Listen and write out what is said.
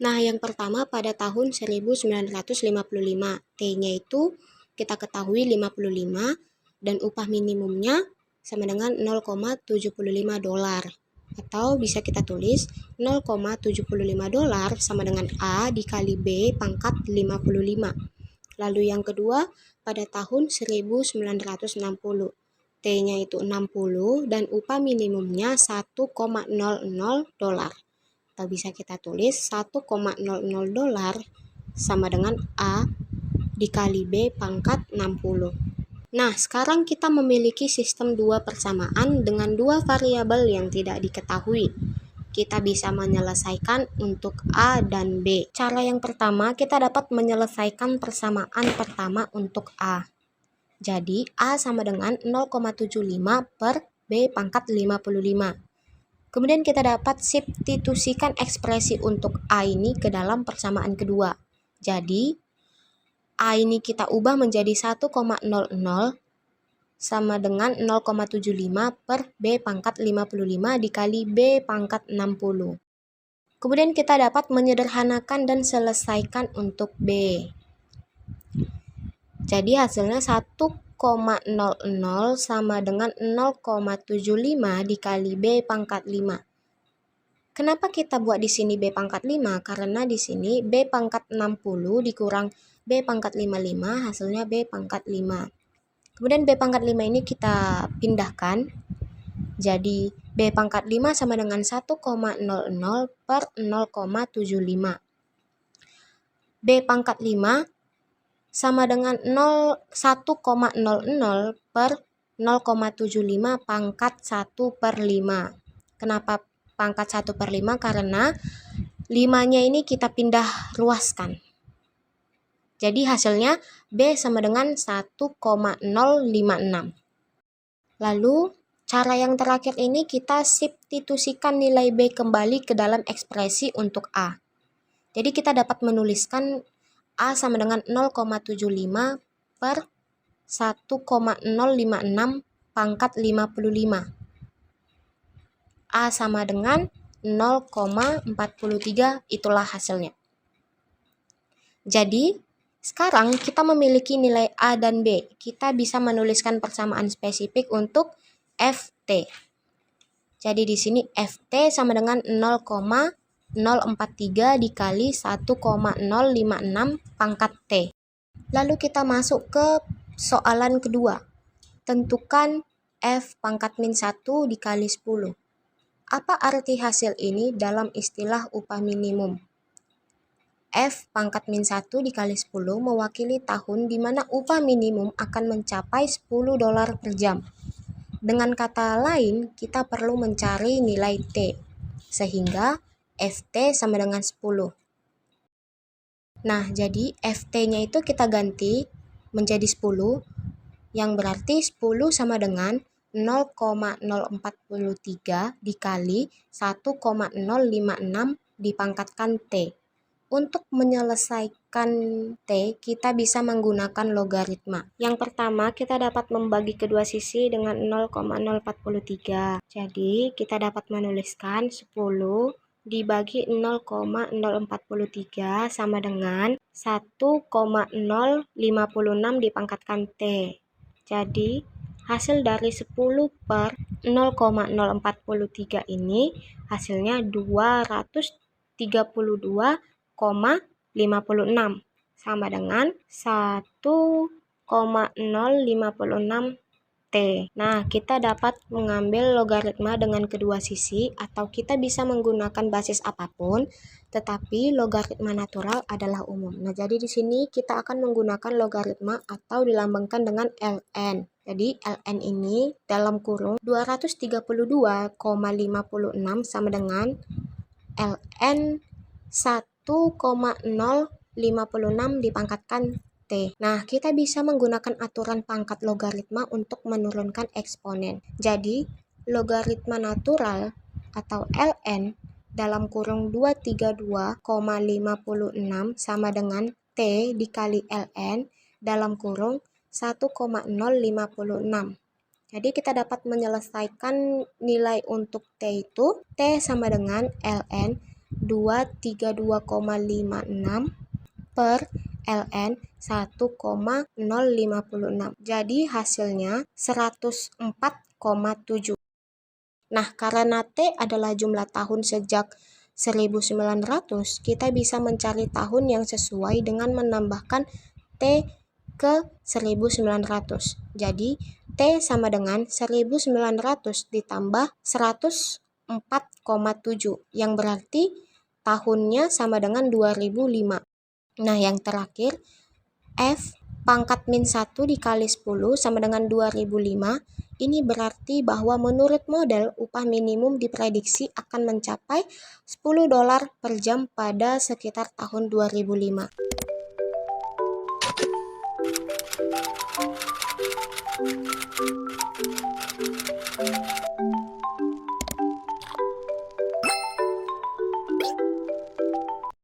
Nah, yang pertama pada tahun 1955, T-nya itu kita ketahui 55 dan upah minimumnya sama dengan 0,75 dolar. Atau bisa kita tulis 0,75 dolar sama dengan A dikali B pangkat 55. Lalu yang kedua pada tahun 1960, T-nya itu 60 dan upah minimumnya 1,00 dolar. Atau bisa kita tulis 1,00 dolar sama dengan A dikali B pangkat 60. Nah, sekarang kita memiliki sistem dua persamaan dengan dua variabel yang tidak diketahui. Kita bisa menyelesaikan untuk A dan B. Cara yang pertama, kita dapat menyelesaikan persamaan pertama untuk A. Jadi, A sama dengan 0,75 per B pangkat 55. Kemudian kita dapat substitusikan ekspresi untuk A ini ke dalam persamaan kedua. Jadi, A ini kita ubah menjadi 1,00 sama dengan 0,75 per B pangkat 55 dikali B pangkat 60. Kemudian kita dapat menyederhanakan dan selesaikan untuk B. Jadi hasilnya 1,00 sama dengan 0,75 dikali B pangkat 5. Kenapa kita buat di sini B pangkat 5? Karena di sini B pangkat 60 dikurang B pangkat 55 hasilnya B pangkat 5. Kemudian B pangkat 5 ini kita pindahkan. Jadi B pangkat 5 sama dengan 1,00 per 0,75. B pangkat 5 sama dengan 1,00 per 0,75 pangkat 1 per 5. Kenapa pangkat 1 per 5? Karena 5-nya ini kita pindah ruaskan. Jadi hasilnya B sama dengan 1,056. Lalu cara yang terakhir ini kita substitusikan nilai B kembali ke dalam ekspresi untuk A. Jadi kita dapat menuliskan A sama dengan 0,75 per 1,056 pangkat 55. A sama dengan 0,43, itulah hasilnya. Jadi, sekarang kita memiliki nilai A dan B. Kita bisa menuliskan persamaan spesifik untuk FT. Jadi di sini FT sama dengan 0,043 dikali 1,056 pangkat T. Lalu kita masuk ke soalan kedua. Tentukan F pangkat min 1 dikali 10. Apa arti hasil ini dalam istilah upah minimum? F pangkat min 1 dikali 10 mewakili tahun di mana upah minimum akan mencapai 10 dolar per jam. Dengan kata lain, kita perlu mencari nilai T, sehingga FT sama dengan 10. Nah, jadi FT-nya itu kita ganti menjadi 10, yang berarti 10 sama dengan 0,043 dikali 1,056 dipangkatkan T. Untuk menyelesaikan T, kita bisa menggunakan logaritma. Yang pertama, kita dapat membagi kedua sisi dengan 0,043. Jadi, kita dapat menuliskan 10 dibagi 0,043 sama dengan 1,056 dipangkatkan T. Jadi, hasil dari 10 per 0,043 ini hasilnya 232,56 sama dengan 1,056 T. Nah, kita dapat mengambil logaritma dengan kedua sisi atau kita bisa menggunakan basis apapun, tetapi logaritma natural adalah umum. Nah, jadi di sini kita akan menggunakan logaritma atau dilambangkan dengan ln. Jadi ln ini dalam kurung 232,56 sama dengan ln 1,056 dipangkatkan T. Nah, kita bisa menggunakan aturan pangkat logaritma untuk menurunkan eksponen. Jadi, logaritma natural atau ln dalam kurung 232,56 sama dengan T dikali ln dalam kurung 1,056. Jadi kita dapat menyelesaikan nilai untuk T itu, T sama dengan ln 232,56 per ln 1,056. Jadi hasilnya 104,7. Nah, karena T adalah jumlah tahun sejak 1900, kita bisa mencari tahun yang sesuai dengan menambahkan T ke 1900. Jadi, T sama dengan 1900 ditambah 104,7, yang berarti tahunnya sama dengan 2005. Nah, yang terakhir, F pangkat min 1 dikali 10 sama dengan 2005. Ini berarti bahwa menurut model upah minimum diprediksi akan mencapai $10 per jam pada sekitar tahun 2005.